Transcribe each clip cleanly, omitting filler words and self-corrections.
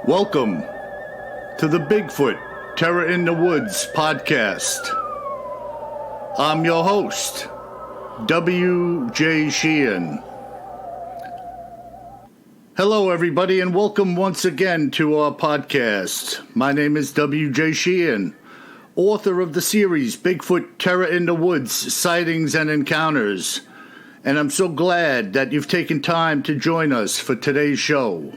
Welcome to the Bigfoot Terror in the Woods podcast. I'm your host, W.J. Sheehan. Hello, everybody, and welcome once again to our podcast. My name is W.J. Sheehan, author of the series Bigfoot Terror in the Woods, Sightings and Encounters. And I'm so glad that you've taken time to join us for today's show.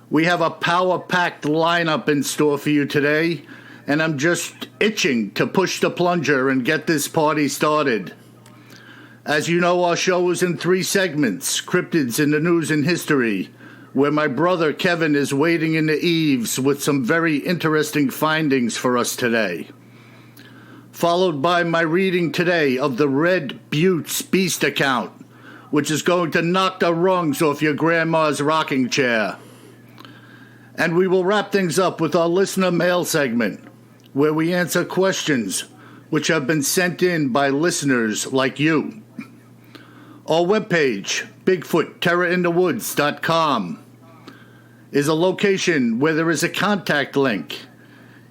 We have a power-packed lineup in store for you today, and I'm just itching to push the plunger and get this party started. As you know, our show is in 3 segments: Cryptids in the News and History, where my brother Kevin is waiting in the eaves with some very interesting findings for us today. Followed by my reading today of the Red Buttes Beast account, which is going to knock the rungs off your grandma's rocking chair. And we will wrap things up with our listener mail segment, where we answer questions which have been sent in by listeners like you. Our webpage, BigfootTerrorInTheWoods.com, is a location where there is a contact link.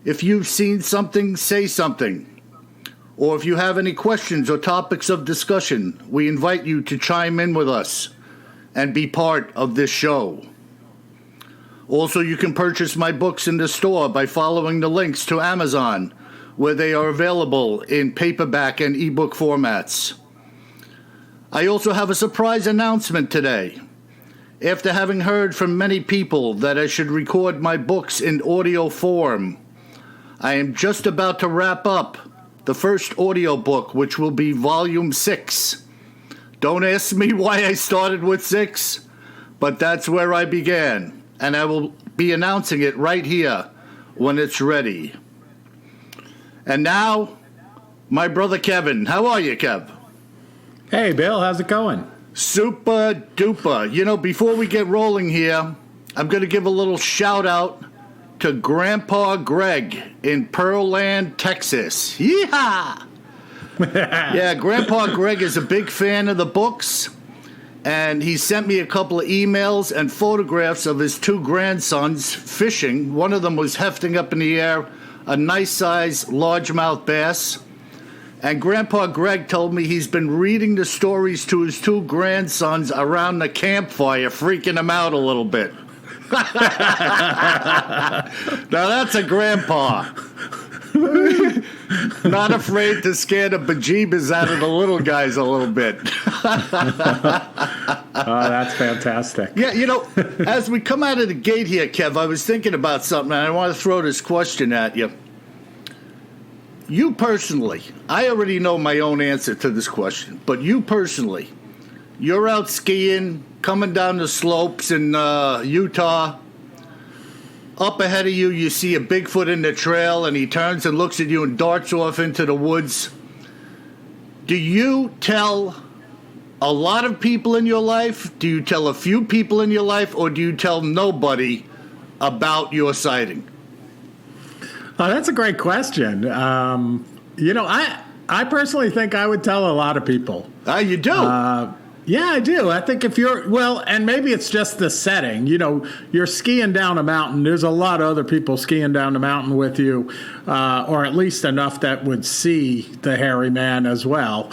If you've seen something, say something. Or if you have any questions or topics of discussion, we invite you to chime in with us and be part of this show. Also, you can purchase my books in the store by following the links to Amazon, where they are available in paperback and ebook formats. I also have a surprise announcement today. After having heard from many people that I should record my books in audio form, I am just about to wrap up the first audiobook, which will be Volume 6. Don't ask me why I started with 6, but that's where I began. And I will be announcing it right here when it's ready. And now, my brother Kevin. How are you, Kev? Hey, Bill. How's it going? Super duper. You know, before we get rolling here, I'm going to give a little shout out to Grandpa Greg in Pearland, Texas. Yeehaw! Yeah, Grandpa Greg is a big fan of the books. And he sent me a couple of emails and photographs of his 2 grandsons fishing. One of them was hefting up in the air a nice-sized largemouth bass. And Grandpa Greg told me he's been reading the stories to his 2 grandsons around the campfire, freaking them out a little bit. Now that's a grandpa. Not afraid to scare the bejeebers out of the little guys a little bit. Oh, that's fantastic. Yeah, you know, as we come out of the gate here, Kev, I was thinking about something, and I want to throw this question at you. You personally, I already know my own answer to this question, but you personally, you're out skiing, coming down the slopes in Utah. Up ahead of you, you see a Bigfoot in the trail, and he turns and looks at you and darts off into the woods. Do you tell a lot of people in your life? Do you tell a few people in your life? Or do you tell nobody about your sighting? Oh, that's a great question. You know, I personally think I would tell a lot of people. You do? Yeah, I do. I think if you're, well, and maybe it's just the setting. You know, you're skiing down a mountain. There's a lot of other people skiing down the mountain with you, or at least enough that would see the hairy man as well.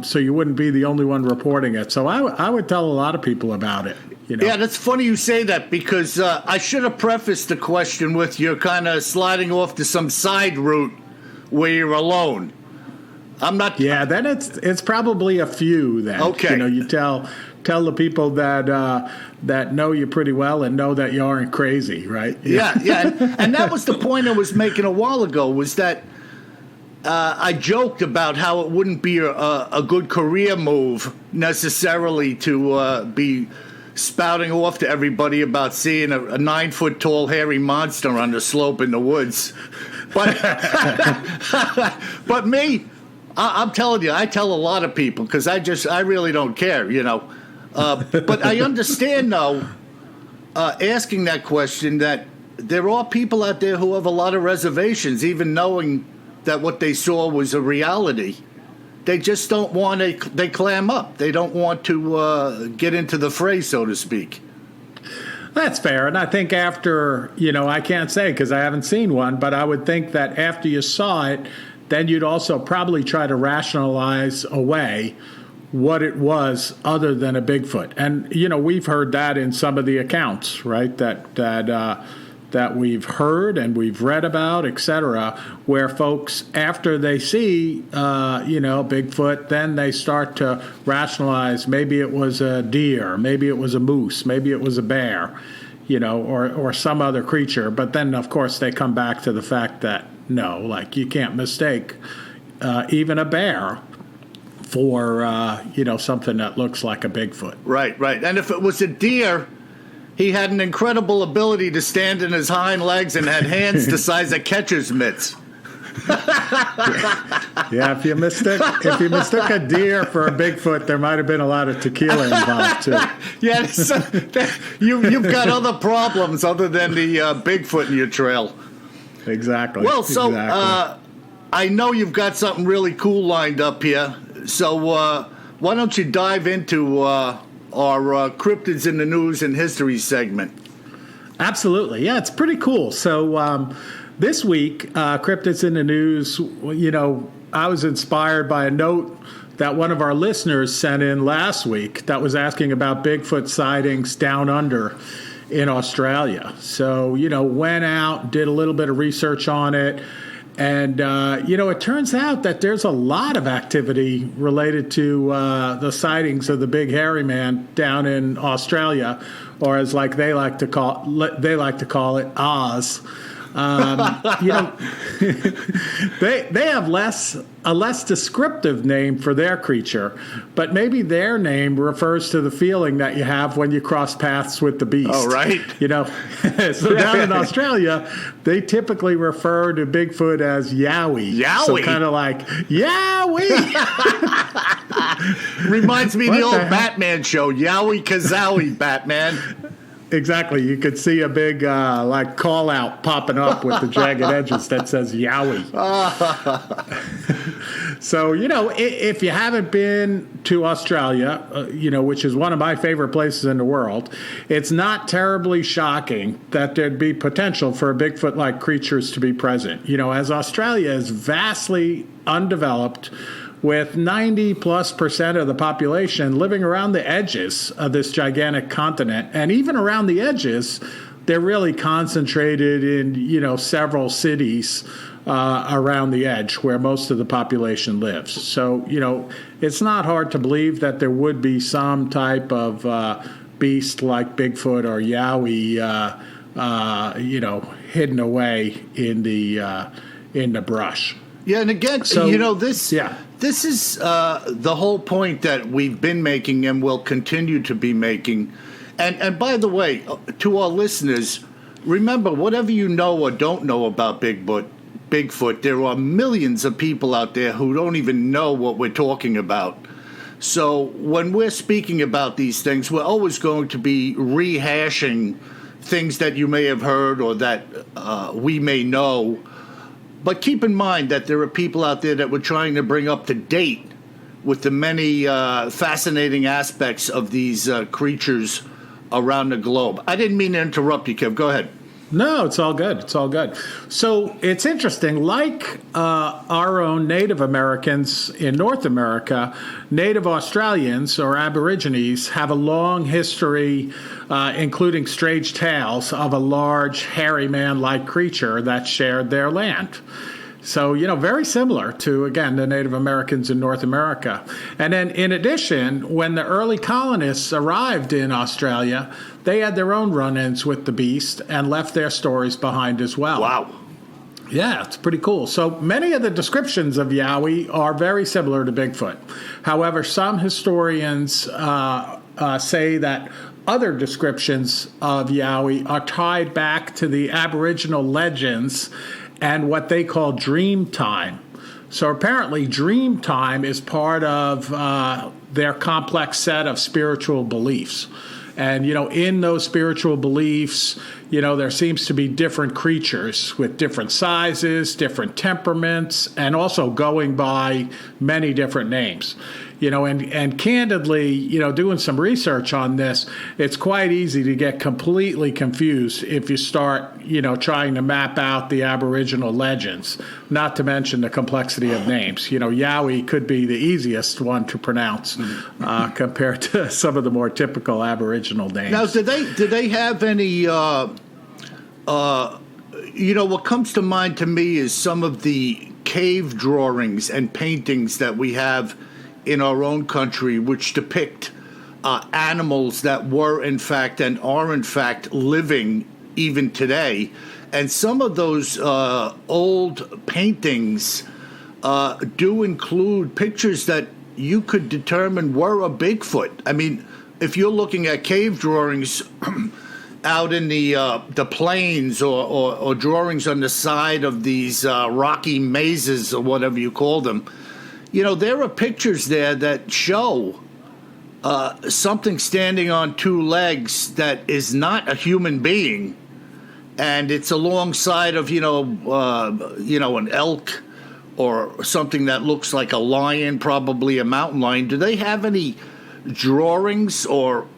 So you wouldn't be the only one reporting it. So I would tell a lot of people about it. You know? Yeah, that's funny you say that, because I should have prefaced the question with you're kind of sliding off to some side route where you're alone. I'm not. Yeah, then it's probably a few then. Okay. You know, you tell the people that that know you pretty well and know that you aren't crazy, right? Yeah. And that was the point I was making a while ago, was that I joked about how it wouldn't be a good career move necessarily to be spouting off to everybody about seeing a 9-foot-tall hairy monster on the slope in the woods. But but me, I'm telling you, I tell a lot of people because I really don't care, you know. But I understand, though, asking that question, that there are people out there who have a lot of reservations, even knowing that what they saw was a reality. They just don't want to, they clam up. They don't want to get into the fray, so to speak. That's fair. And I think after, I can't say because I haven't seen one, but I would think that after you saw it, then you'd also probably try to rationalize away what it was other than a Bigfoot. And, we've heard that in some of the accounts, right, that we've heard and we've read about, et cetera, where folks, after they see, Bigfoot, then they start to rationalize maybe it was a deer, maybe it was a moose, maybe it was a bear, or some other creature. But then, of course, they come back to the fact that, no, like you can't mistake even a bear for, something that looks like a Bigfoot. Right. And if it was a deer, he had an incredible ability to stand in his hind legs and had hands the size of catcher's mitts. Yeah, if you mistook a deer for a Bigfoot, there might have been a lot of tequila involved too. Yeah, you've got other problems other than the Bigfoot in your trail. Exactly. Well, so I know you've got something really cool lined up here. So why don't you dive into our Cryptids in the News and History segment? Absolutely. Yeah, it's pretty cool. So this week, Cryptids in the News, I was inspired by a note that one of our listeners sent in last week that was asking about Bigfoot sightings down under in Australia. So, went out, did a little bit of research on it. And, it turns out that there's a lot of activity related to the sightings of the big hairy man down in Australia, or as they like to call it, Oz. They have a less descriptive name for their creature, but maybe their name refers to the feeling that you have when you cross paths with the beast. Oh, right. So down in Australia, they typically refer to Bigfoot as Yowie. Yowie. So kind of like, Yowie. Reminds me of the old Batman show, Yowie Kazowie, Batman. Exactly. You could see a big call out popping up with the jagged edges that says Yowie. So, if you haven't been to Australia, which is one of my favorite places in the world, it's not terribly shocking that there'd be potential for Bigfoot-like creatures to be present. As Australia is vastly undeveloped, with 90+% of the population living around the edges of this gigantic continent. And even around the edges, they're really concentrated in, several cities around the edge where most of the population lives. So, it's not hard to believe that there would be some type of beast like Bigfoot or Yowie, hidden away in the brush. Yeah, and again, this... Yeah. This is the whole point that we've been making and will continue to be making. And by the way, to our listeners, remember, whatever you know or don't know about Bigfoot, there are millions of people out there who don't even know what we're talking about. So when we're speaking about these things, we're always going to be rehashing things that you may have heard or that we may know. But keep in mind that there are people out there that we're trying to bring up to date with the many fascinating aspects of these creatures around the globe. I didn't mean to interrupt you, Kev. Go ahead. No, it's all good. It's all good. So it's interesting. Like our own Native Americans in North America, Native Australians or Aborigines have a long history, including strange tales of a large, hairy man-like creature that shared their land. So, very similar to, again, the Native Americans in North America. And then, in addition, when the early colonists arrived in Australia, they had their own run-ins with the beast and left their stories behind as well. Wow. Yeah, it's pretty cool. So many of the descriptions of Yowie are very similar to Bigfoot. However, some historians say that other descriptions of Yowie are tied back to the Aboriginal legends and what they call dream time. So apparently dream time is part of their complex set of spiritual beliefs. And, in those spiritual beliefs, there seems to be different creatures with different sizes, different temperaments, and also going by many different names. And candidly, doing some research on this, it's quite easy to get completely confused if you start, trying to map out the Aboriginal legends, not to mention the complexity of names. Yowie could be the easiest one to pronounce compared to some of the more typical Aboriginal names. Now, do they have any, what comes to mind to me is some of the cave drawings and paintings that we have in our own country, which depict animals that were in fact and are in fact living even today. And some of those old paintings do include pictures that you could determine were a Bigfoot. I mean, if you're looking at cave drawings out in the plains or drawings on the side of these rocky mazes or whatever you call them, there are pictures there that show something standing on two legs that is not a human being, and it's alongside of an elk or something that looks like a lion, probably a mountain lion. Do they have any drawings or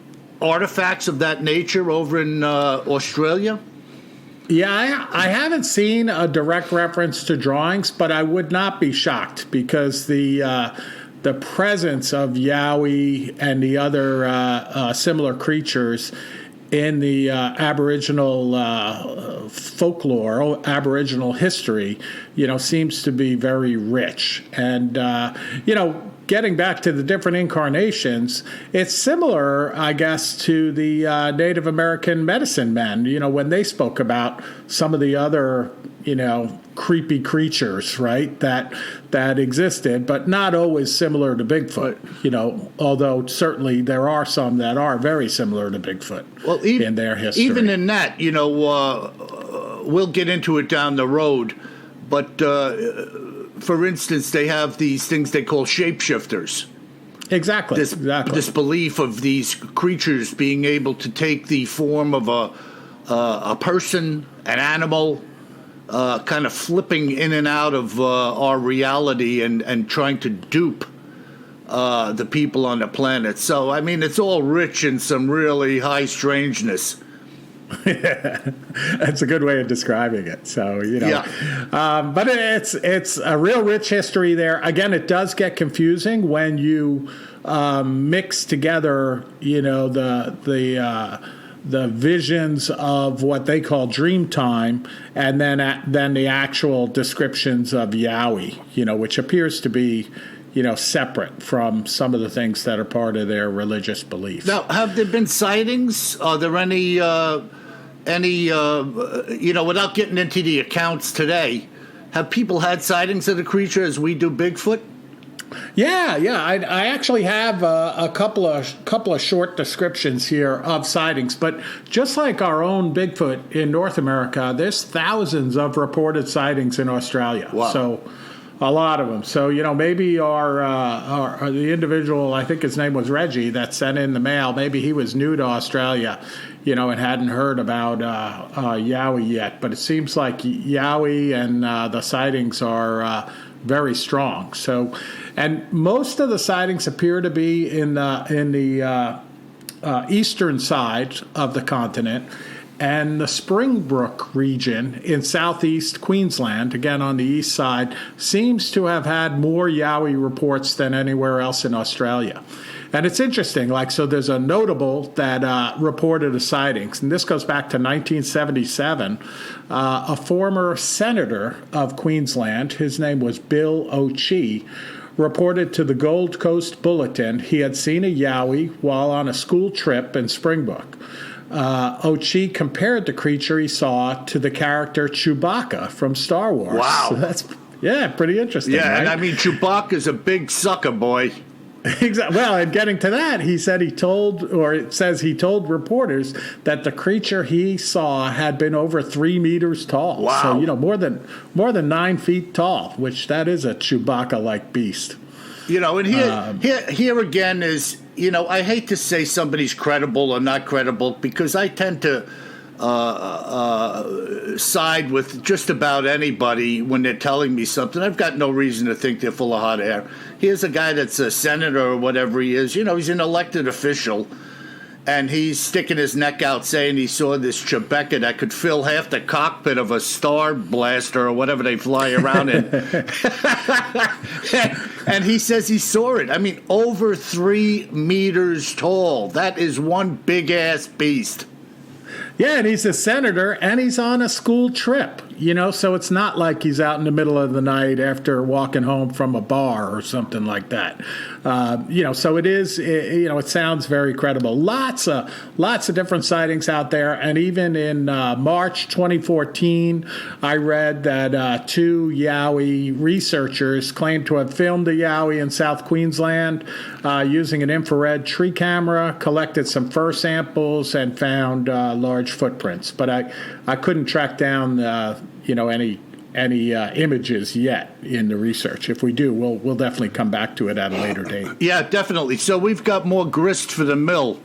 artifacts of that nature over in Australia? Yeah, I haven't seen a direct reference to drawings, but I would not be shocked because the presence of Yowie and the other similar creatures in the Aboriginal folklore, Aboriginal history, seems to be very rich. And, getting back to the different incarnations, it's similar, I guess, to the Native American medicine men, when they spoke about some of the other, creepy creatures, right, that existed, but not always similar to Bigfoot, although certainly there are some that are very similar to Bigfoot in their history. Even in that, we'll get into it down the road, but for instance, they have these things they call shapeshifters. Exactly. This belief of these creatures being able to take the form of a person, an animal, kind of flipping in and out of our reality and trying to dupe the people on the planet. So, I mean, it's all rich in some really high strangeness. That's a good way of describing it. So, but it's a real rich history there. Again, it does get confusing when you mix together, the visions of what they call dream time and then the actual descriptions of Yowie, which appears to be separate from some of the things that are part of their religious beliefs. Now, have there been sightings? Are there any without getting into the accounts today, have people had sightings of the creature as we do Bigfoot? Yeah. I actually have a couple of short descriptions here of sightings, but just like our own Bigfoot in North America, there's thousands of reported sightings in Australia. Wow. So a lot of them. So, maybe our the individual, I think his name was Reggie, that sent in the mail, maybe he was new to Australia, and hadn't heard about Yowie yet. But it seems like Yowie and the sightings are very strong. So, and most of the sightings appear to be in the eastern side of the continent. And the Springbrook region in southeast Queensland, again on the east side, seems to have had more Yowie reports than anywhere else in Australia. And it's interesting, so there's a notable that reported a sightings, and this goes back to 1977. A former senator of Queensland, his name was Bill O'Chee, reported to the Gold Coast Bulletin he had seen a Yowie while on a school trip in Springbrook. O'Chee compared the creature he saw to the character Chewbacca from Star Wars. Wow. So that's, pretty interesting. Yeah, right? and I mean, Chewbacca's a big sucker, boy. Exactly. Well, and getting to that, it says he told reporters that the creature he saw had been over 3 meters tall. Wow. So, more than 9 feet tall, which that is a Chewbacca-like beast. And here again is, I hate to say somebody's credible or not credible because I tend to side with just about anybody when they're telling me something. I've got no reason to think they're full of hot air. Here's a guy that's a senator or whatever he is. He's an elected official, and he's sticking his neck out saying he saw this Chewbacca that could fill half the cockpit of a Star Blaster or whatever they fly around in. And he says he saw it. I mean, over 3 meters tall. That is one big-ass beast. Yeah, and he's a senator, and he's on a school trip, so it's not like he's out in the middle of the night after walking home from a bar or something like that. So it is, it sounds very credible. Lots of different sightings out there, and even in March 2014, I read that 2 Yowie researchers claimed to have filmed a Yowie in South Queensland using an infrared tree camera, collected some fur samples, and found large footprints. But I couldn't track down any images yet in the research. If we do, we'll definitely come back to it at a later date. Yeah, definitely. So we've got more grist for the mill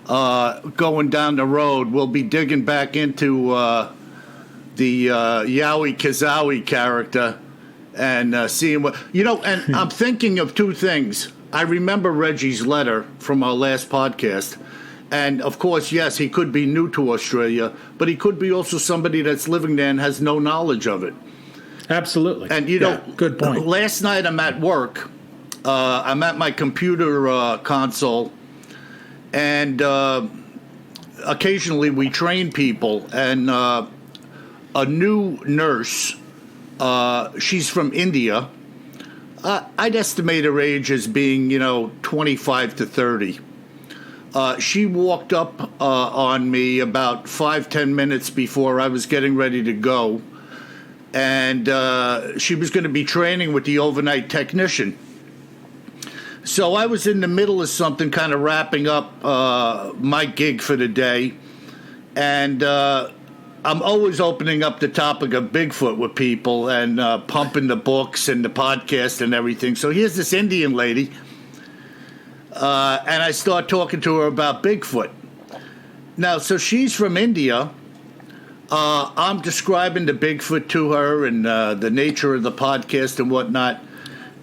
going down the road. We'll be digging back into the Yowie Kazowie character and seeing what and I'm thinking of 2 things. I remember Reggie's letter from our last podcast. And, of course, yes, he could be new to Australia, but he could be also somebody that's living there and has no knowledge of it. Absolutely. And, good point. Last night I'm at work. I'm at my computer console, and occasionally we train people. And a new nurse, she's from India. I'd estimate her age as being, 25 to 30. She walked up on me about 5-10 minutes before I was getting ready to go, and she was going to be training with the overnight technician. So I was in the middle of something, kind of wrapping up my gig for the day, and I'm always opening up the topic of Bigfoot with people and pumping the books and the podcast and everything. So here's this Indian lady. And I start talking to her about Bigfoot. Now, so she's from India. I'm describing the Bigfoot to her and the nature of the podcast and whatnot.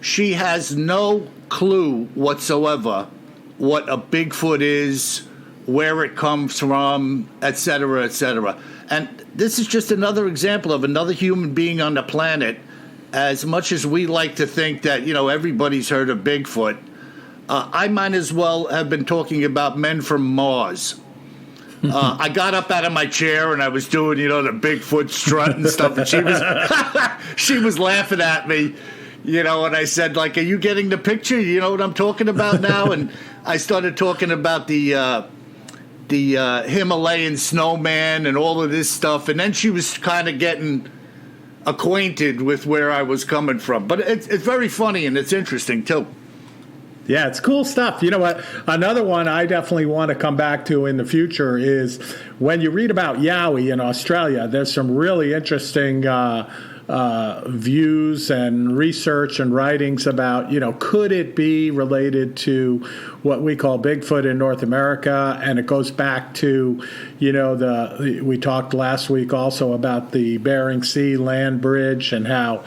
She has no clue whatsoever what a Bigfoot is, where it comes from, et cetera, et cetera. And this is just another example of another human being on the planet. As much as we like to think that, everybody's heard of Bigfoot, I might as well have been talking about men from Mars. I got up out of my chair and I was doing, the Bigfoot strut and stuff, and she was laughing at me, and I said, are you getting the picture? You know what I'm talking about now? And I started talking about the Himalayan snowman and all of this stuff, and then she was kind of getting acquainted with where I was coming from. But it's very funny and it's interesting too. Yeah, it's cool stuff. You know what? Another one I definitely want to come back to in the future is when you read about Yowie in Australia, there's some really interesting views and research and writings about, could it be related to what we call Bigfoot in North America? And it goes back to, we talked last week also about the Bering Sea land bridge and how,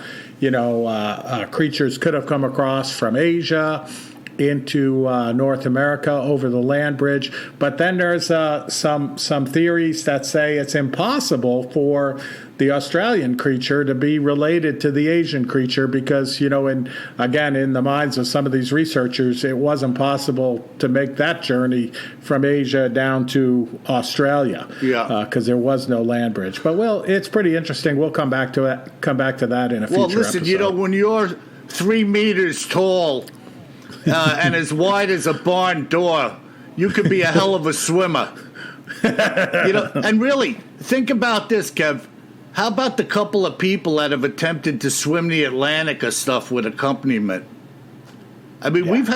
creatures could have come across from Asia into North America over the land bridge. But then there's some theories that say it's impossible for the Australian creature to be related to the Asian creature because, in the minds of some of these researchers, it wasn't possible to make that journey from Asia down to Australia. Yeah, because there was no land bridge. But it's pretty interesting. We'll come back to that in a future Well, listen, episode. When you're 3 meters tall and as wide as a barn door, you could be a hell of a swimmer. And really, think about this, Kev. How about the couple of people that have attempted to swim the Atlantic or stuff with accompaniment? I mean, we've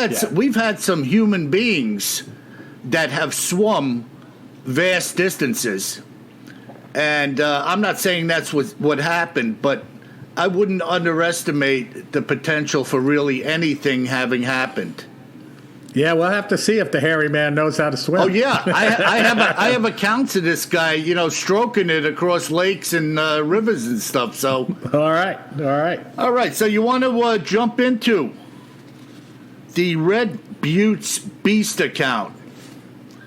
had some human beings that have swum vast distances, and I'm not saying that's what happened, but I wouldn't underestimate the potential for really anything having happened. Yeah, we'll have to see if the hairy man knows how to swim. Oh, yeah. I have accounts of this guy, stroking it across lakes and rivers and stuff. So, All right. all right. So you want to jump into the Red Buttes Beast account.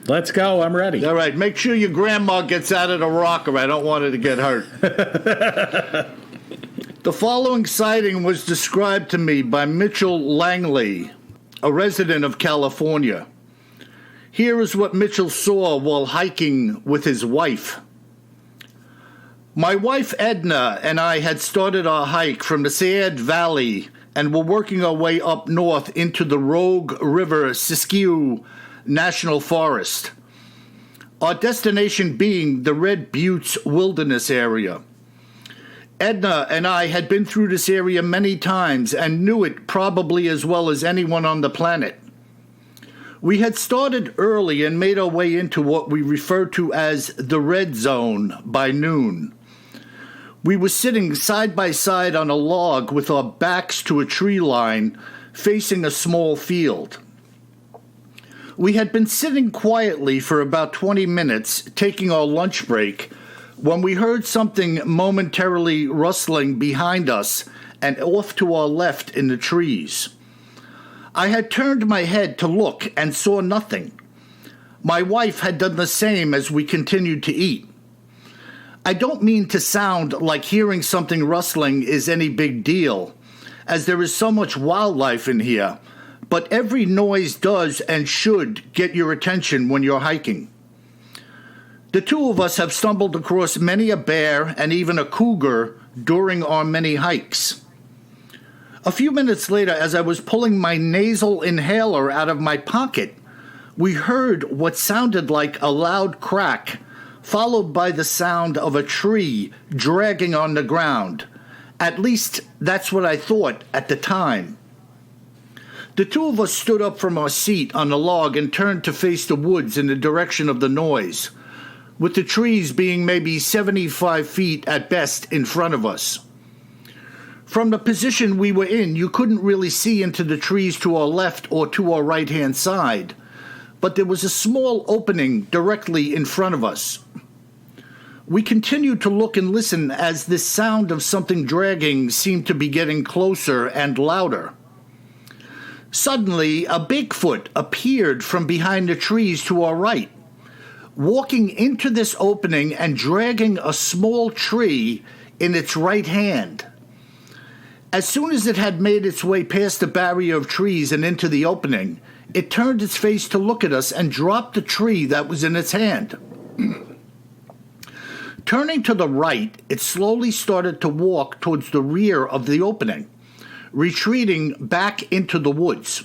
Let's go. I'm ready. All right. Make sure your grandma gets out of the rocker. I don't want her to get hurt. The following sighting was described to me by Mitchell Langley, a resident of California. Here is what Mitchell saw while hiking with his wife. My wife Edna and I had started our hike from the Sayad Valley and were working our way up north into the Rogue River Siskiyou National Forest. Our destination being the Red Buttes Wilderness area. Edna and I had been through this area many times and knew it probably as well as anyone on the planet. We had started early and made our way into what we refer to as the Red Zone by noon. We were sitting side by side on a log with our backs to a tree line facing a small field. We had been sitting quietly for about 20 minutes, taking our lunch break, when we heard something momentarily rustling behind us and off to our left in the trees. I had turned my head to look and saw nothing. My wife had done the same as we continued to eat. I don't mean to sound like hearing something rustling is any big deal, as there is so much wildlife in here, but every noise does and should get your attention when you're hiking. The two of us have stumbled across many a bear and even a cougar during our many hikes. A few minutes later, as I was pulling my nasal inhaler out of my pocket, we heard what sounded like a loud crack, followed by the sound of a tree dragging on the ground. At least that's what I thought at the time. The two of us stood up from our seat on the log and turned to face the woods in the direction of the noise, with the trees being maybe 75 feet at best in front of us. From the position we were in, you couldn't really see into the trees to our left or to our right-hand side, but there was a small opening directly in front of us. We continued to look and listen as this sound of something dragging seemed to be getting closer and louder. Suddenly, a Bigfoot appeared from behind the trees to our right, walking into this opening and dragging a small tree in its right hand. As soon as it had made its way past the barrier of trees and into the opening, it turned its face to look at us and dropped the tree that was in its hand. Turning to the right, it slowly started to walk towards the rear of the opening, retreating back into the woods.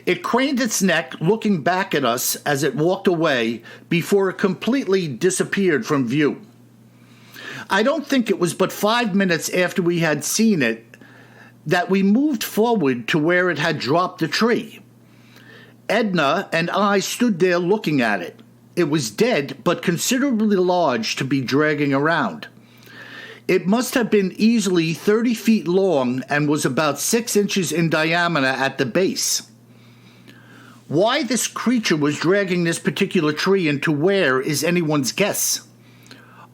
It craned its neck, looking back at us as it walked away before it completely disappeared from view. I don't think it was but 5 minutes after we had seen it that we moved forward to where it had dropped the tree. Edna and I stood there looking at it. It was dead, but considerably large to be dragging around. It must have been easily 30 feet long and was about 6 inches in diameter at the base. Why this creature was dragging this particular tree and to where is anyone's guess.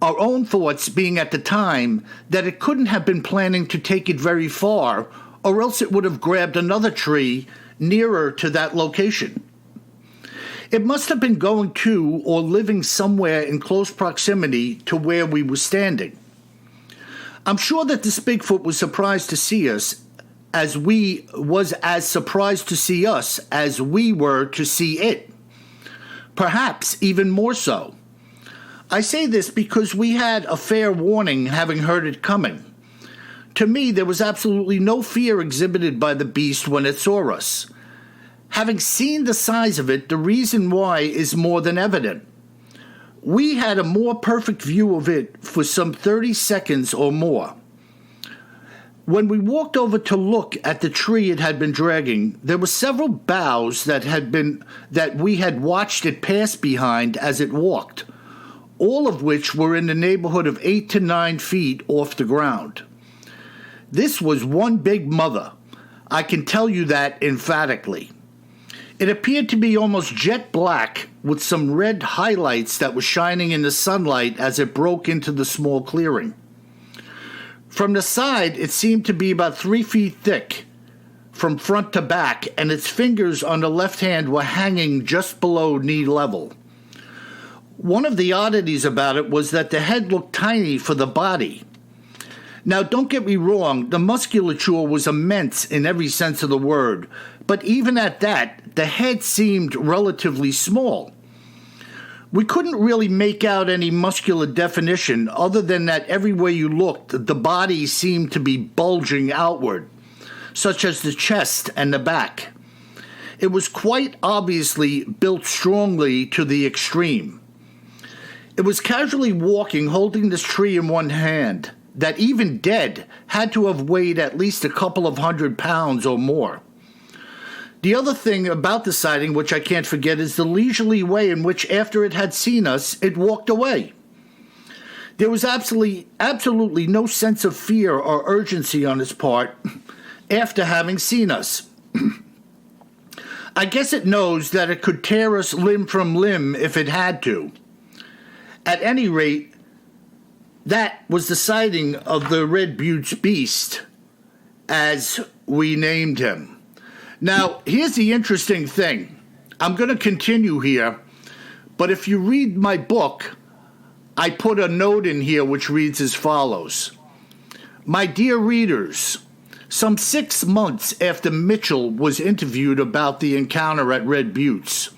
Our own thoughts being at the time that it couldn't have been planning to take it very far, or else it would have grabbed another tree nearer to that location. It must have been going to or living somewhere in close proximity to where we were standing. I'm sure that this Bigfoot was surprised to see us, as we was as surprised to see us as we were to see it. Perhaps even more so. I say this because we had a fair warning having heard it coming. To me, there was absolutely no fear exhibited by the beast when it saw us. Having seen the size of it, the reason why is more than evident. We had a more perfect view of it for some 30 seconds or more. When we walked over to look at the tree it had been dragging, there were several boughs that we had watched it pass behind as it walked, all of which were in the neighborhood of 8 to 9 feet off the ground. This was one big mother. I can tell you that emphatically. It appeared to be almost jet black with some red highlights that were shining in the sunlight as it broke into the small clearing. From the side, it seemed to be about 3 feet thick from front to back, and its fingers on the left hand were hanging just below knee level. One of the oddities about it was that the head looked tiny for the body. Now, don't get me wrong, the musculature was immense in every sense of the word, but even at that, the head seemed relatively small. We couldn't really make out any muscular definition other than that everywhere you looked, the body seemed to be bulging outward, such as the chest and the back. It was quite obviously built strongly to the extreme. It was casually walking, holding this tree in one hand, that even dead had to have weighed at least a couple of 100 pounds or more. The other thing about the sighting, which I can't forget, is the leisurely way in which, after it had seen us, it walked away. There was absolutely no sense of fear or urgency on its part after having seen us. I guess it knows that it could tear us limb from limb if it had to. At any rate, that was the sighting of the Red Buttes Beast, as we named him. Now, here's the interesting thing. I'm going to continue here, but if you read my book, I put a note in here which reads as follows. My dear readers, some 6 months after Mitchell was interviewed about the encounter at Red Buttes,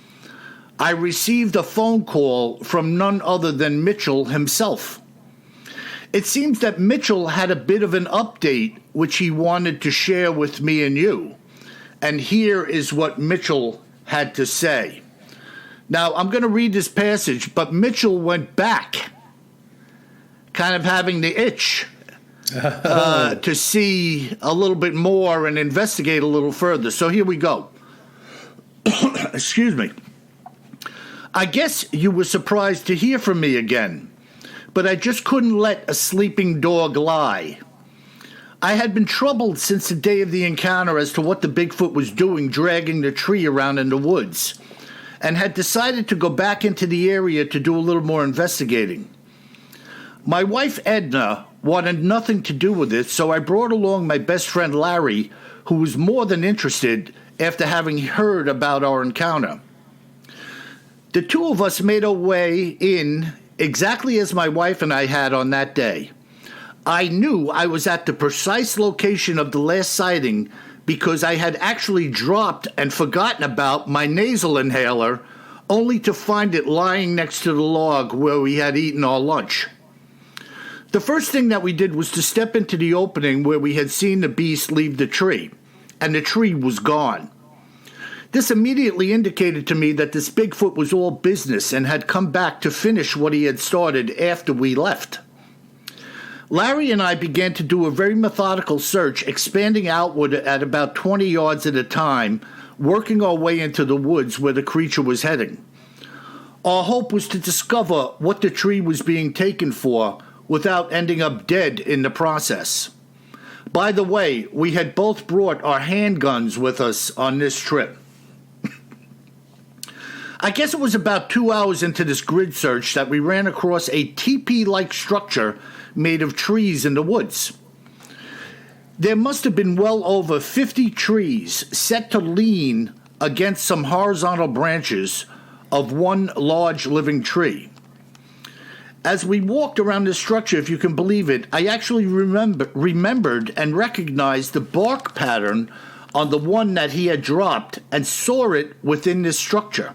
I received a phone call from none other than Mitchell himself. It seems that Mitchell had a bit of an update which he wanted to share with me and you. And here is what Mitchell had to say. Now, I'm going to read this passage, but Mitchell went back, kind of having the itch to see a little bit more and investigate a little further. So here we go. Excuse me. I guess you were surprised to hear from me again, but I just couldn't let a sleeping dog lie. I had been troubled since the day of the encounter as to what the Bigfoot was doing dragging the tree around in the woods, and had decided to go back into the area to do a little more investigating. My wife Edna wanted nothing to do with it, so I brought along my best friend Larry, who was more than interested after having heard about our encounter. The two of us made our way in exactly as my wife and I had on that day. I knew I was at the precise location of the last sighting because I had actually dropped and forgotten about my nasal inhaler, only to find it lying next to the log where we had eaten our lunch. The first thing that we did was to step into the opening where we had seen the beast leave the tree, and the tree was gone. This immediately indicated to me that this Bigfoot was all business and had come back to finish what he had started after we left. Larry and I began to do a very methodical search, expanding outward at about 20 yards at a time, working our way into the woods where the creature was heading. Our hope was to discover what the tree was being taken for without ending up dead in the process. By the way, we had both brought our handguns with us on this trip. I guess it was about 2 hours into this grid search that we ran across a teepee-like structure made of trees in the woods. There must have been well over 50 trees set to lean against some horizontal branches of one large living tree. As we walked around this structure, if you can believe it, I actually remembered and recognized the bark pattern on the one that he had dropped and saw it within this structure.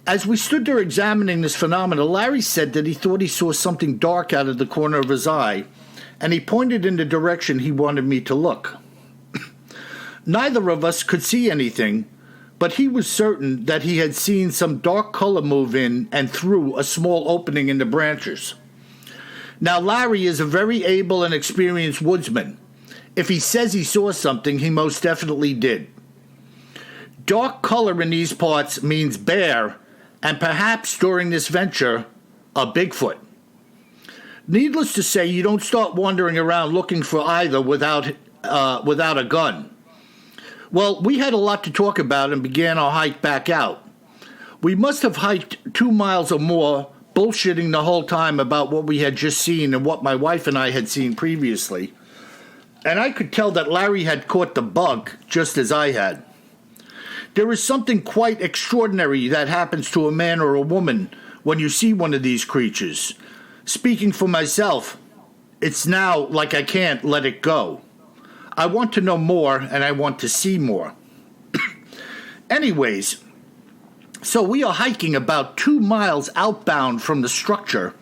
As we stood there examining this phenomena, Larry said that he thought he saw something dark out of the corner of his eye, and he pointed in the direction he wanted me to look. Neither of us could see anything, but he was certain that he had seen some dark color move in and through a small opening in the branches. Now, Larry is a very able and experienced woodsman. If he says he saw something, he most definitely did. Dark color in these parts means bear, and perhaps during this venture, a Bigfoot. Needless to say, you don't start wandering around looking for either without a gun. Well, we had a lot to talk about and began our hike back out. We must have hiked 2 miles or more, bullshitting the whole time about what we had just seen and what my wife and I had seen previously. And I could tell that Larry had caught the bug, just as I had. There is something quite extraordinary that happens to a man or a woman when you see one of these creatures. Speaking for myself, it's now like I can't let it go. I want to know more, and I want to see more. Anyways, so we are hiking about 2 miles outbound from the structure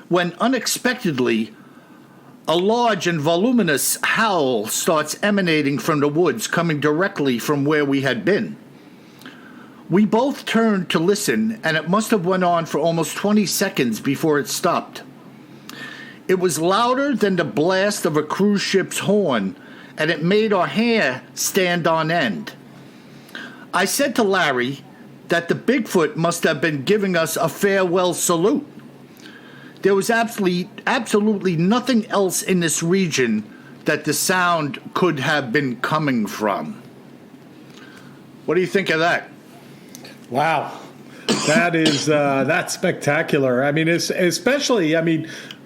when unexpectedly a large and voluminous howl starts emanating from the woods, coming directly from where we had been. We both turned to listen, and it must have went on for almost 20 seconds before it stopped. It was louder than the blast of a cruise ship's horn, and it made our hair stand on end. I said to Larry that the Bigfoot must have been giving us a farewell salute. There was absolutely nothing else in this region that the sound could have been coming from. What do you think of that? Wow. That's spectacular. I mean, especially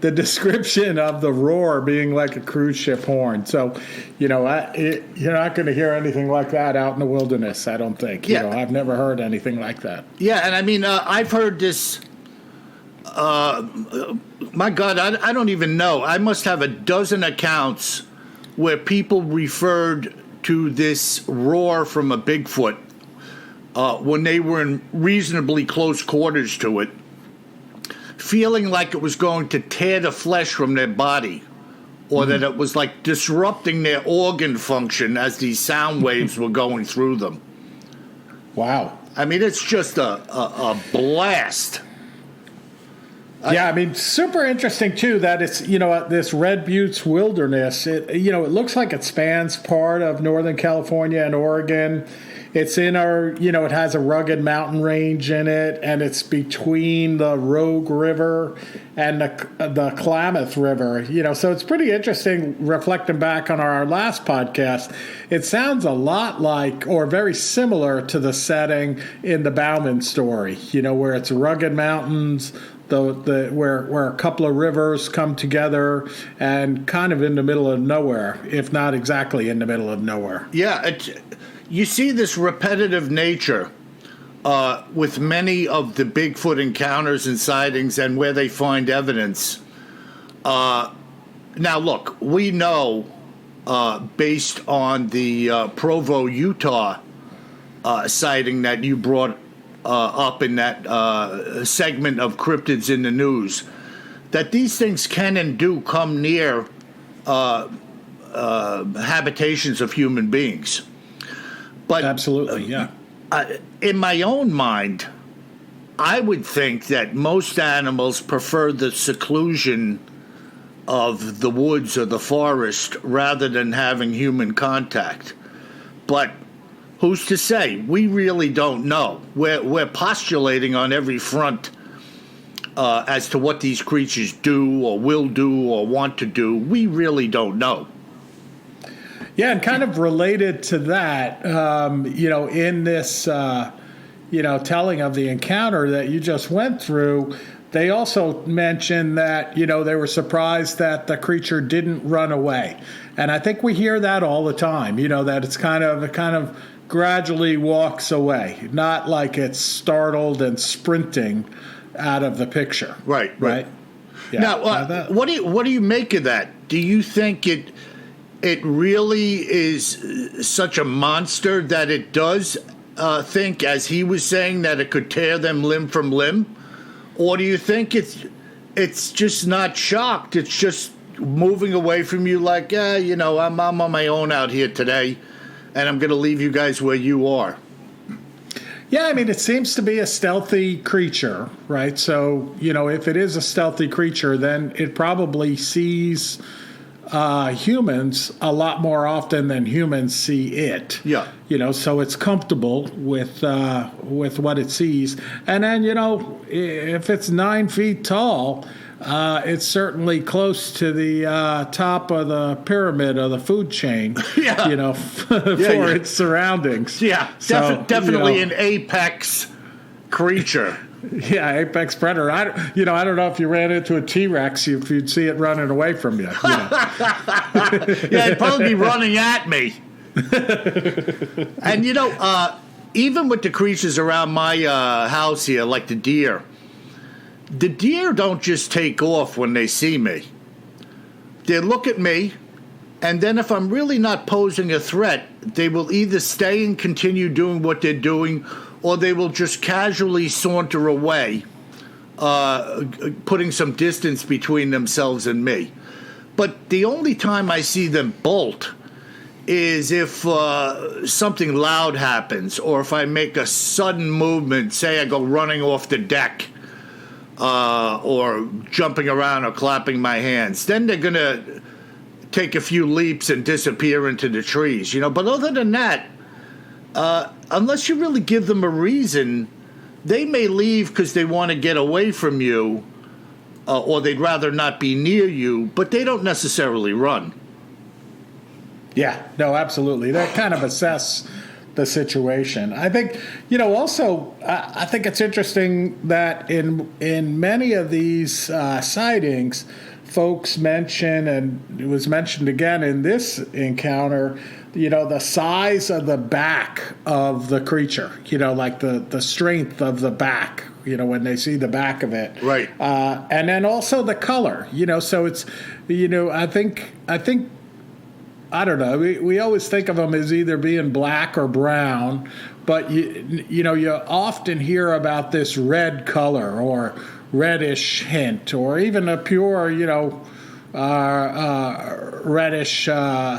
the description of the roar being like a cruise ship horn. So, you're not going to hear anything like that out in the wilderness, I don't think. Yeah. I've never heard anything like that. Yeah, and I've heard this. My God, I don't even know. I must have a dozen accounts where people referred to this roar from a Bigfoot when they were in reasonably close quarters to it, feeling like it was going to tear the flesh from their body, or that it was like disrupting their organ function as these sound waves were going through them. Wow. It's just a blast. Yeah, super interesting, too, that it's, this Red Buttes wilderness. It looks like it spans part of Northern California and Oregon. It's in it has a rugged mountain range in it, and it's between the Rogue River and the Klamath River. So it's pretty interesting reflecting back on our last podcast. It sounds a lot like, or very similar to the setting in the Bauman story, where it's rugged mountains, where a couple of rivers come together and kind of in the middle of nowhere, if not exactly in the middle of nowhere. Yeah, you see this repetitive nature with many of the Bigfoot encounters and sightings and where they find evidence. Now, look, we know, based on the Provo, Utah sighting that you brought up in that segment of Cryptids in the News, that these things can and do come near habitations of human beings. But absolutely, yeah. In my own mind, I would think that most animals prefer the seclusion of the woods or the forest rather than having human contact. But who's to say? We really don't know. We're postulating on every front as to what these creatures do or will do or want to do. We really don't know. Yeah, and kind of related to that, in this, telling of the encounter that you just went through, they also mentioned that, they were surprised that the creature didn't run away. And I think we hear that all the time, that it kind of gradually walks away, not like it's startled and sprinting out of the picture. Right. Yeah. Now, what do you make of that? Do you think it really is such a monster that it does think, as he was saying, that it could tear them limb from limb? Or do you think it's just not shocked? It's just moving away from you like, I'm on my own out here today, and I'm going to leave you guys where you are. Yeah, it seems to be a stealthy creature, right? So, if it is a stealthy creature, then it probably sees humans a lot more often than humans see it. Yeah. So it's comfortable with what it sees. And then, if it's 9 feet tall, it's certainly close to the top of the pyramid of the food chain. Yeah. For its surroundings. Yeah, definitely an apex creature. Yeah, apex predator. I don't know if you ran into a T-Rex, if you'd see it running away from you. Yeah, it'd probably be running at me. And even with the creatures around my house here, like the deer don't just take off when they see me. They look at me, and then if I'm really not posing a threat, they will either stay and continue doing what they're doing, or they will just casually saunter away, putting some distance between themselves and me. But the only time I see them bolt is if something loud happens, or if I make a sudden movement, say I go running off the deck, or jumping around or clapping my hands. Then they're going to take a few leaps and disappear into the trees. But other than that, unless you really give them a reason, they may leave because they want to get away from you, or they'd rather not be near you, but they don't necessarily run. Yeah, no, absolutely. They kind of assess the situation. I think, also, I think it's interesting that in many of these sightings, folks mention, and it was mentioned again in this encounter, the size of the back of the creature, like the strength of the back, when they see the back of it. Right. And then also the color, so it's, I think, I don't know, we always think of them as either being black or brown, but you often hear about this red color or reddish hint, or even a pure, reddish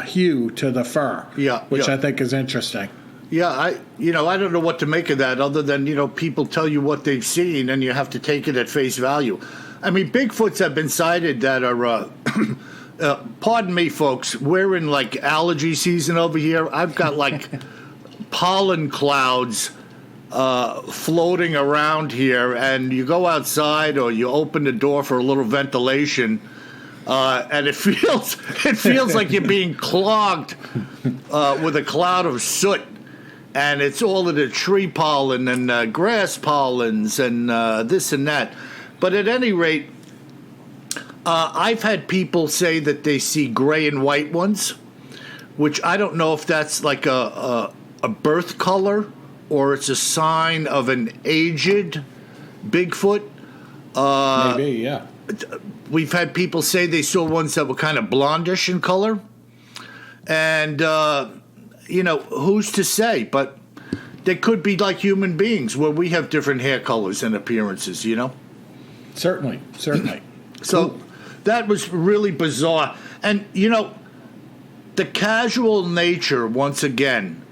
hue to the fur. Yeah, which I think is interesting. Yeah, I don't know what to make of that, other than people tell you what they've seen, and you have to take it at face value. I mean, Bigfoots have been sighted that are. Pardon me, folks. We're in like allergy season over here. I've got like pollen clouds floating around here, and you go outside or you open the door for a little ventilation, and it feels like you're being clogged with a cloud of soot, and it's all of the tree pollen and grass pollens and this and that. But at any rate, I've had people say that they see gray and white ones, which I don't know if that's like a birth color or it's a sign of an aged Bigfoot. Maybe, yeah. We've had people say they saw ones that were kind of blondish in color. And, who's to say? But they could be like human beings where we have different hair colors and appearances, Certainly. So that was really bizarre. And, the casual nature, once again,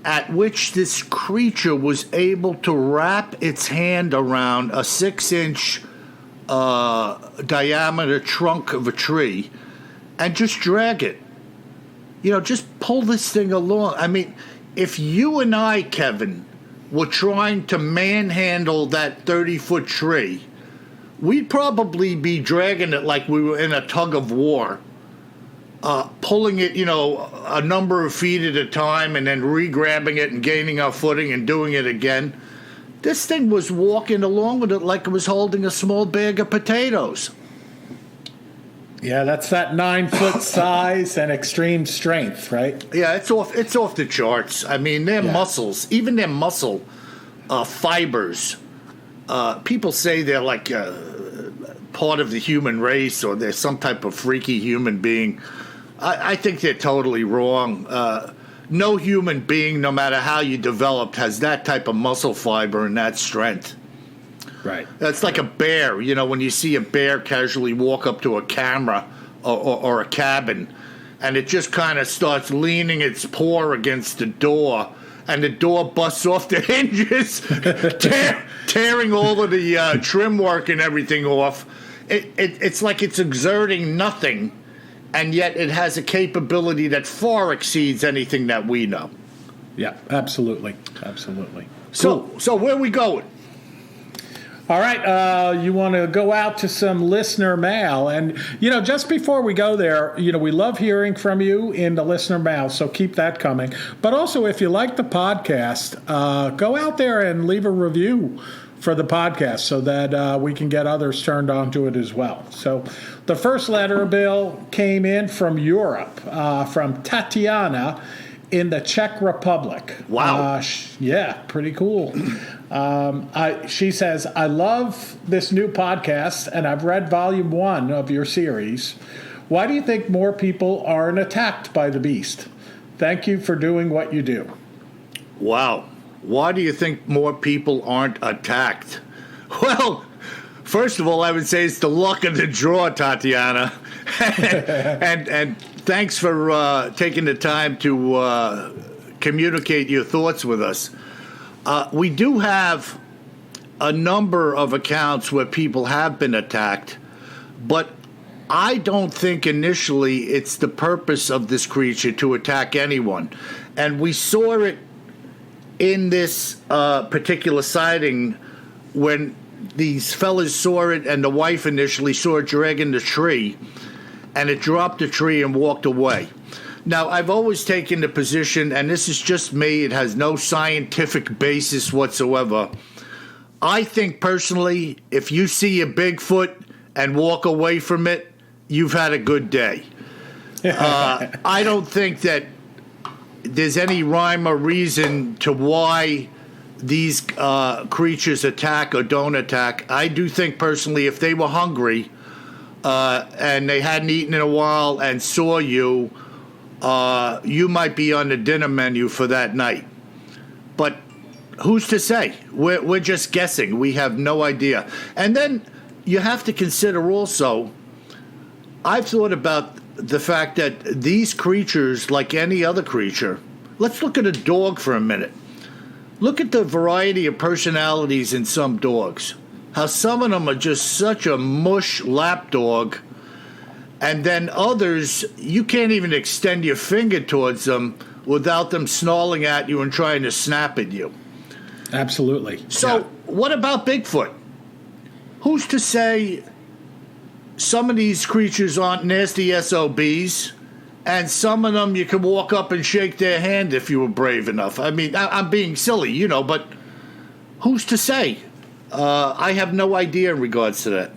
at which this creature was able to wrap its hand around a 6-inch diameter trunk of a tree and just drag it. Just pull this thing along. I mean, if you and I, Kevin, were trying to manhandle that 30-foot tree, we'd probably be dragging it like we were in a tug of war, pulling it, a number of feet at a time and then re-grabbing it and gaining our footing and doing it again. This thing was walking along with it like it was holding a small bag of potatoes. Yeah, that's that 9-foot size and extreme strength, right? Yeah, it's off the charts. I mean, their muscles, even their muscle fibers, people say they're like part of the human race or they're some type of freaky human being. I think they're totally wrong. No human being, no matter how you developed, has that type of muscle fiber and that strength. Right. That's like a bear. When you see a bear casually walk up to a camera or a cabin, and it just kind of starts leaning its paw against the door, and the door busts off the hinges, tearing all of the trim work and everything off. It's like it's exerting nothing, and yet it has a capability that far exceeds anything that we know. Yeah, absolutely. So where are we going? All right, you want to go out to some listener mail. And, just before we go there, we love hearing from you in the listener mail, so keep that coming. But also, if you like the podcast, go out there and leave a review for the podcast so that we can get others turned on to it as well. So the first letter, Bill, came in from Europe, from Tatiana in the Czech Republic. Wow. Yeah, pretty cool. She says, I love this new podcast, and I've read volume 1 of your series. Why do you think more people aren't attacked by the beast? Thank you for doing what you do. Wow. Why do you think more people aren't attacked? Well, first of all, I would say it's the luck of the draw, Tatiana. and thanks for taking the time to communicate your thoughts with us. We do have a number of accounts where people have been attacked, but I don't think initially it's the purpose of this creature to attack anyone. And we saw it in this particular sighting when these fellas saw it and the wife initially saw it dragging the tree, and it dropped the tree and walked away. Now, I've always taken the position, and this is just me, it has no scientific basis whatsoever. I think personally, if you see a Bigfoot and walk away from it, you've had a good day. I don't think that there's any rhyme or reason to why these creatures attack or don't attack. I do think personally, if they were hungry and they hadn't eaten in a while and saw you, you might be on the dinner menu for that night. But who's to say? We're just guessing. We have no idea. And then you have to consider also, I've thought about the fact that these creatures, like any other creature, let's look at a dog for a minute. Look at the variety of personalities in some dogs. How some of them are just such a mush lapdog, and then others, you can't even extend your finger towards them without them snarling at you and trying to snap at you. Absolutely. So what about Bigfoot? Who's to say some of these creatures aren't nasty SOBs, and some of them you can walk up and shake their hand if you were brave enough? I mean, I'm being silly, but who's to say? I have no idea in regards to that.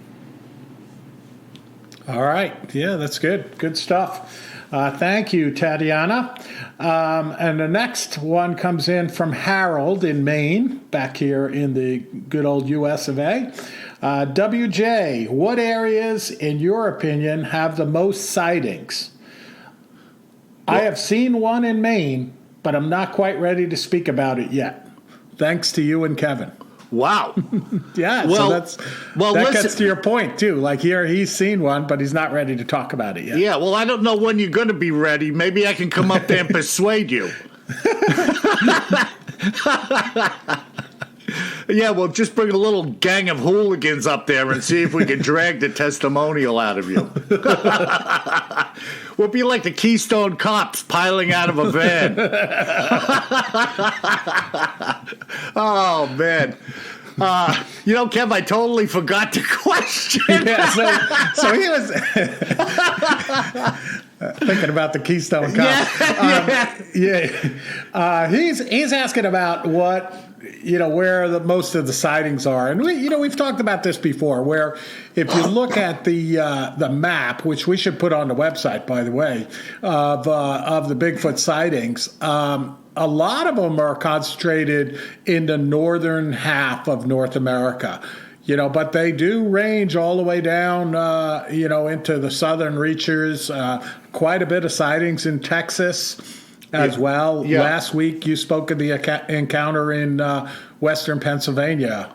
All right. Yeah, that's good. Good stuff. Thank you, Tatiana. And the next one comes in from Harold in Maine, back here in the good old US of A. WJ, what areas, in your opinion, have the most sightings? Well, I have seen one in Maine, but I'm not quite ready to speak about it yet. Thanks to you and Kevin. Wow. Yeah, well, so that gets to your point, too. Like here, he's seen one, but he's not ready to talk about it yet. Yeah, well, I don't know when you're going to be ready. Maybe I can come up there and persuade you. Yeah, well, just bring a little gang of hooligans up there and see if we can drag the testimonial out of you. We'll be like the Keystone Cops piling out of a van. Oh, man. Kev, I totally forgot the question. Yeah, so he was thinking about the Keystone Cops. He's asking about what, where most of the sightings are. And we've talked about this before, where if you look at the map, which we should put on the website, by the way, of the Bigfoot sightings, a lot of them are concentrated in the northern half of North America. But they do range all the way down, into the southern reaches. Quite a bit of sightings in Texas as well. Yeah. Last week you spoke of the encounter in western Pennsylvania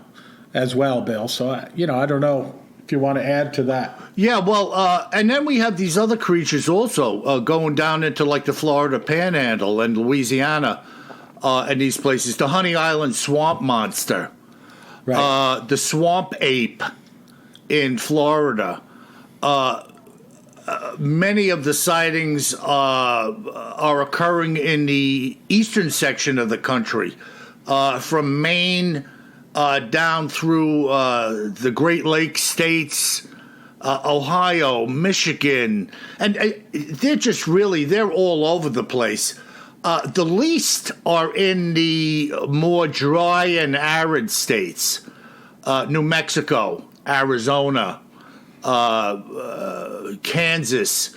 as well, Bill. So, I don't know if you want to add to that. Yeah, well, and then we have these other creatures also going down into like the Florida Panhandle and Louisiana and these places. The Honey Island swamp monster. Right. The swamp ape in Florida. Many of the sightings are occurring in the eastern section of the country, from Maine down through the Great Lakes states, Ohio, Michigan, and they're all over the place. The least are in the more dry and arid states, New Mexico, Arizona, Kansas,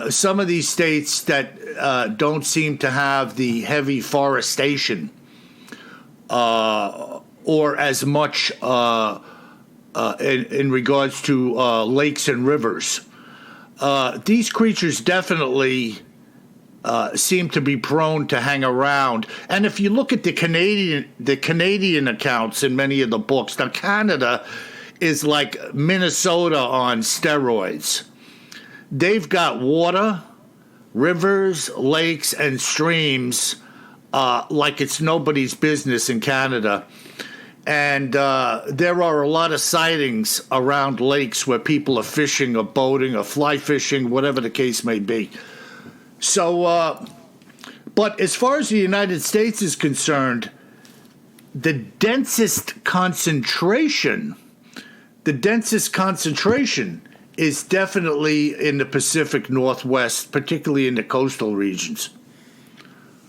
some of these states that don't seem to have the heavy forestation or as much in regards to lakes and rivers. These creatures definitely seem to be prone to hang around. And if you look at the Canadian accounts in many of the books, now Canada is like Minnesota on steroids. They've got water, rivers, lakes, and streams like it's nobody's business in Canada. And there are a lot of sightings around lakes where people are fishing or boating or fly fishing, whatever the case may be. So, but as far as the United States is concerned, the densest concentration is definitely in the Pacific Northwest, particularly in the coastal regions.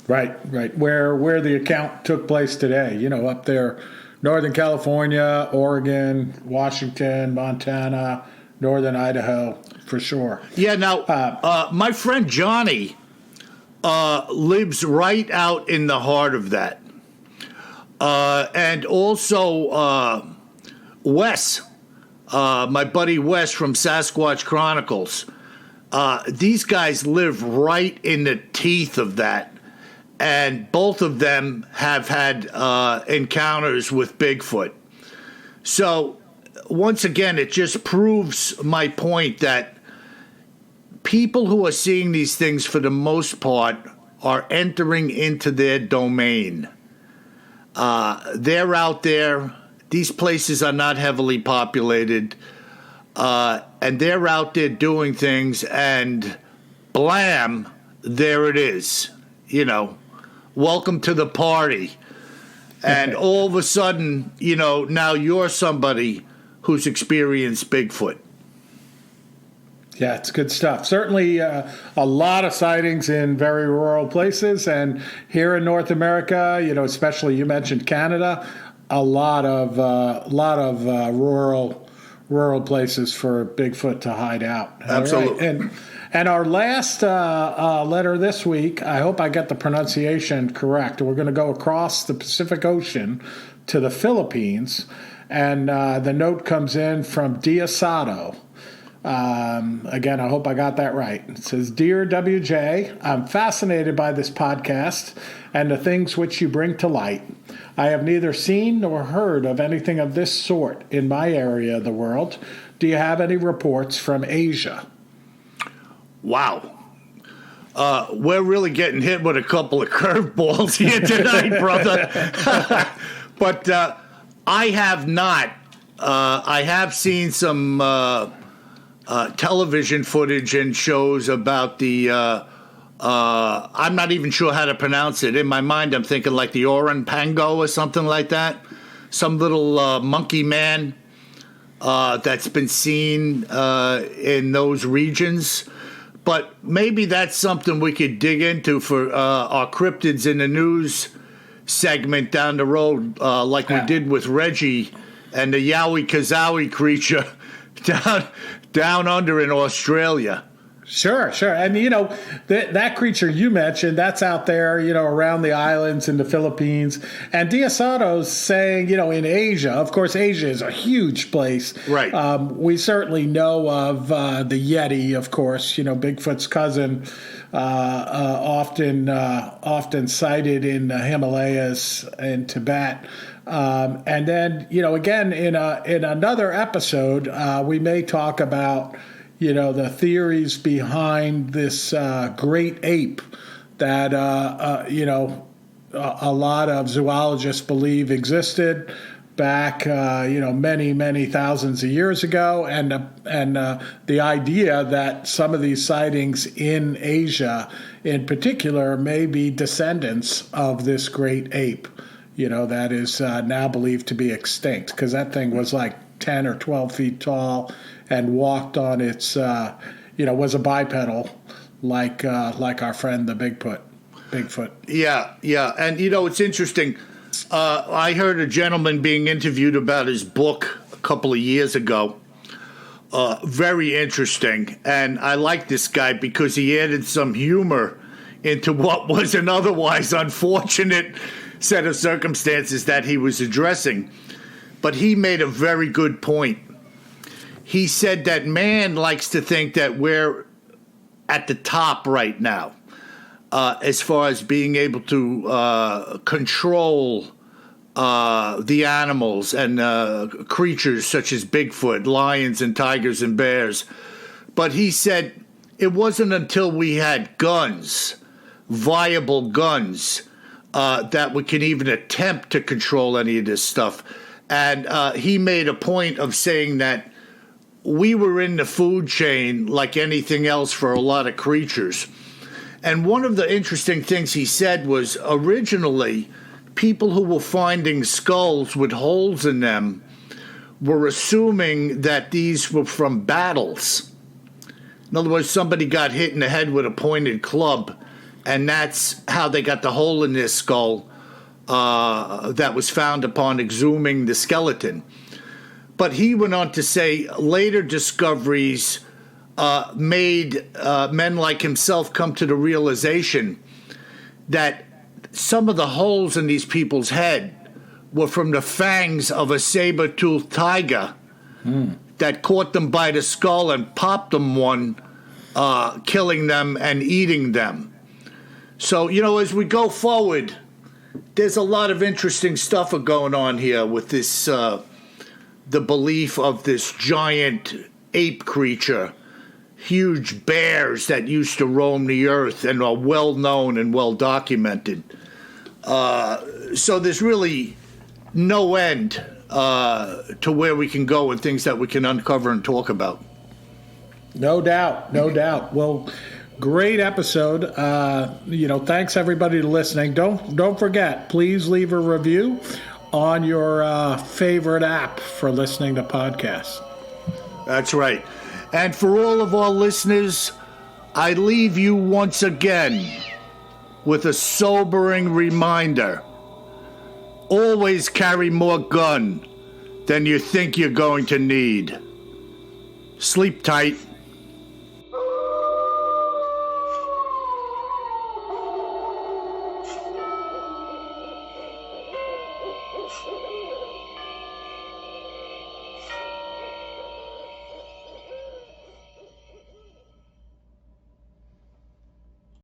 Right. Where the account took place today, up there, Northern California, Oregon, Washington, Montana, Northern Idaho, for sure. Yeah, now, my friend Johnny lives right out in the heart of that. And also Wes, my buddy Wes from Sasquatch Chronicles. These guys live right in the teeth of that. And both of them have had encounters with Bigfoot. So, once again, it just proves my point that people who are seeing these things, for the most part, are entering into their domain. They're out there. These places are not heavily populated. And they're out there doing things, and blam, there it is. Welcome to the party. And all of a sudden, now you're somebody who's experienced Bigfoot. Yeah, it's good stuff. Certainly a lot of sightings in very rural places. And here in North America, especially you mentioned Canada, a lot of rural places for Bigfoot to hide out. Absolutely. Right. And our last letter this week, I hope I get the pronunciation correct. We're going to go across the Pacific Ocean to the Philippines. And the note comes in from Diosado. Again, I hope I got that right. It says, "Dear WJ, I'm fascinated by this podcast and the things which you bring to light. I have neither seen nor heard of anything of this sort in my area of the world. Do you have any reports from Asia?" Wow. We're really getting hit with a couple of curveballs here tonight, brother. But I have not. I have seen some television footage and shows about the, I'm not even sure how to pronounce it. In my mind, I'm thinking like the Orang Pango or something like that. Some little monkey man that's been seen in those regions. But maybe that's something we could dig into for our cryptids in the news segment down the road, like we did with Reggie and the Yowie Kazowie creature down under in Australia. Sure. And, that creature you mentioned, that's out there, around the islands in the Philippines. And Diosado's saying, in Asia, of course, Asia is a huge place. Right. We certainly know of the Yeti, of course, Bigfoot's cousin, often cited in the Himalayas and Tibet. And then, again, in another episode, we may talk about the theories behind this great ape that, a lot of zoologists believe existed back, many, many thousands of years ago. And the idea that some of these sightings in Asia in particular may be descendants of this great ape. that is now believed to be extinct, because that thing was like 10 or 12 feet tall and walked on its, was a bipedal like our friend the Bigfoot. Yeah. And, it's interesting. I heard a gentleman being interviewed about his book a couple of years ago. Very interesting. And I like this guy because he added some humor into what was an otherwise unfortunate set of circumstances that he was addressing. But he made a very good point. He said that man likes to think that we're at the top right now, as far as being able to control the animals and creatures such as Bigfoot, lions and tigers and bears. But he said it wasn't until we had guns, viable guns, that we can even attempt to control any of this stuff. And he made a point of saying that we were in the food chain like anything else for a lot of creatures. And one of the interesting things he said was originally people who were finding skulls with holes in them were assuming that these were from battles. In other words, somebody got hit in the head with a pointed club, and that's how they got the hole in their skull that was found upon exhuming the skeleton. But he went on to say later discoveries made men like himself come to the realization that some of the holes in these people's head were from the fangs of a saber-toothed tiger that caught them by the skull and popped them one, killing them and eating them. So, as we go forward, there's a lot of interesting stuff going on here with this, the belief of this giant ape creature, huge bears that used to roam the earth and are well known and well documented. So there's really no end to where we can go and things that we can uncover and talk about. No doubt. Well, great episode. Thanks everybody for listening. Don't forget, please leave a review on your favorite app for listening to podcasts. That's right. And for all of our listeners, I leave you once again with a sobering reminder. Always carry more gun than you think you're going to need. Sleep tight.